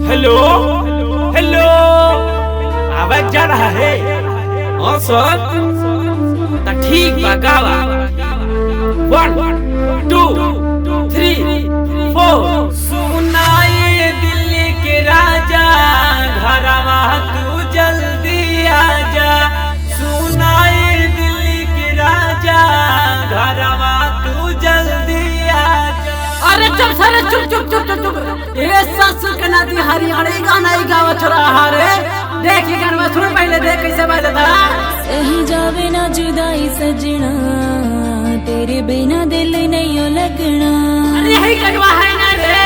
Hello hello, आवाज जा रहा है? हाँ सर, तो ठीक बा, गावा 1 2 3 4। सुनाए दिल्ली के राजा, घरवा तू जल्दी आजा। सुनाए दिल्ली के राजा, घरवा तू जल्दी आजा। अरे चुप सारे, चुप चुप चुप चुप चुप। ये ससुर के नाती हरियाणी गाना ही गावा छोड़ा रे। देख ये गाना सुन पहले, देख कैसे बजता था। सही जावे ना जुदाई सजना, तेरे बिना दिल नहीं लगना। अरे यही कटवा है ना रे,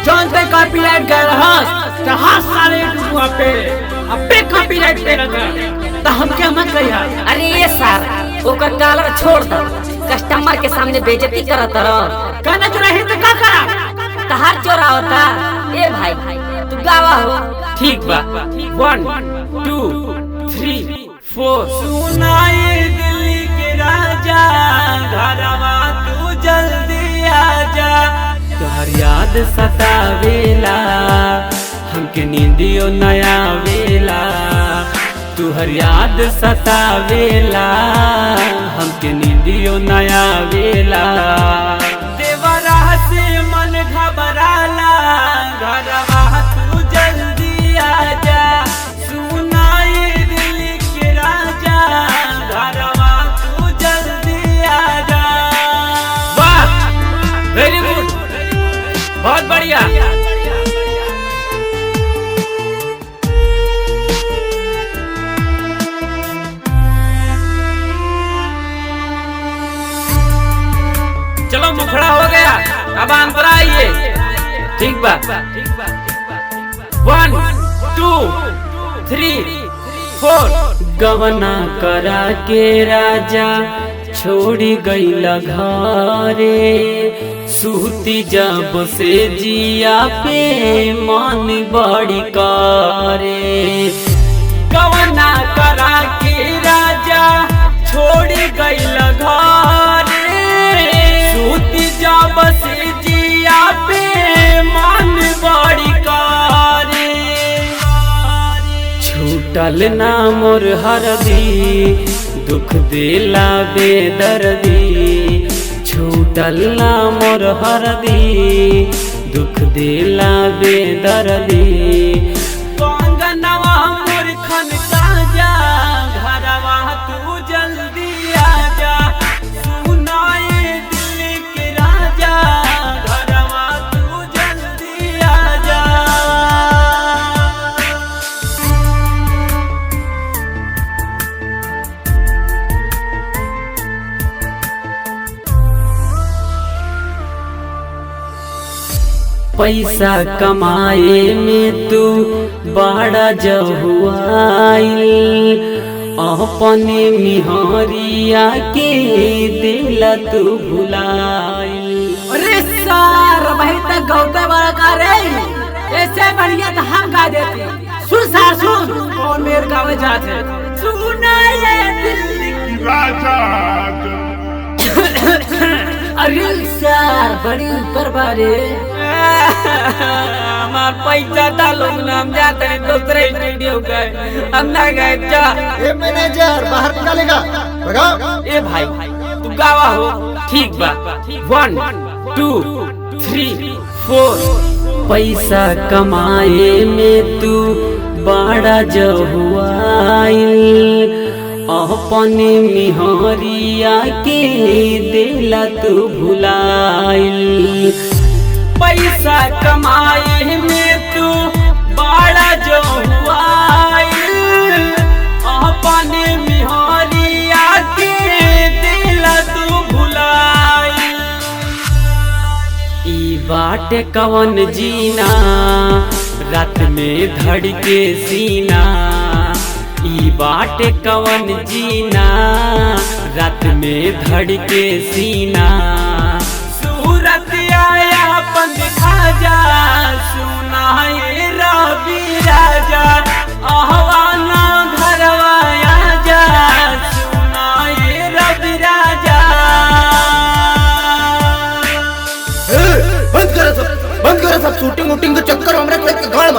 जौन पे कॉपीराइट कर रहा तो हाथ सारे वहाँ पे अब पे कॉपीराइट पे लगा तो हम क्या मत कहिया। अरे ये सर ओकर कॉलर छोड़ दो, कस्टमर के सामने बेइज्जती करत रहो। गाना चुरा है तो क्या करा? तहार चोरा होता। ए भाई तू गावा हो। ठीक बा 1 2 3 4। सुनाए दिल्ली के राजा, घरवा तू जल्दी आजा। तोहर याद सतावेला, हमके नींदियो नया वेला। तुहर याद सतावेला, हमके नींदियो नया वेला। देवरा से मन घबराला, घरवा तू जल्दी आजा। सुनाए दिल्ली के राजा, घरवा तू जल्दी आजा। वाह, वेरी गुड, बहुत बढ़िया। चलो मुखड़ा हो गया, अब आंसर आइए। ठीक बा 1 2 3 4। गवना करा के राजा छोड़ी गईला घरे, सूती जब से जिया पे मन बड़ी करे। गवना करा के राजा छोड़ी गईला घरे, सूती जब से जिया पे मन बड़ी करे। छूटल ना मोर हरदी, दुख देला बेदर्दी। छूटल ना मोर हरदी, दुख देला बेदर्दी। कंगनवा मोर खनका जा, घरवा तू जल्दी आजा। सुनाए दिल्ली के राजा, घरवा तू जल्दी आजा। पैसा कमाए में तू बड़ा जहुआइल, अपने मिहरिया के दिल तू भुलाइल। अरे सर वही तक गौते बड़ा का रे, ऐसे बढ़िया तो हम गा देते। सुन सर सुन, कौन मेरे गावे जाते। सुनाए दिल्ली की राजा। अरे सर बड़ी ऊपर बारे। हमार पैसा डालो ना, हम जाते हैं दूसरे स्टूडियो गए, हम ना गए। जा ए मैनेजर बाहर निकालेगा, भगाओ। ए भाई तू गावा हो। ठीक बा 1 2 3 4। पैसा कमाए में तू बड़ा जहुआइल, अपने मिहरिया के दिला तू भुलाइल। पैसा कमाए में तू बड़ा जहुआइल, अपने मिहरिया के दिला तू भुलाइल। ई बाटे कवन जीना, रात में धड़के सीना। ई बाटे कवन जीना, रात में धड़के सीना। सूरत आया अपन दिखा जा, सुनाए रवि राजा। आहवाना घरवा आजा, सुनाए रवि राजा। बंद करो सब शूटिंग वूटिंग के चक्कर हमरा कोई गाड़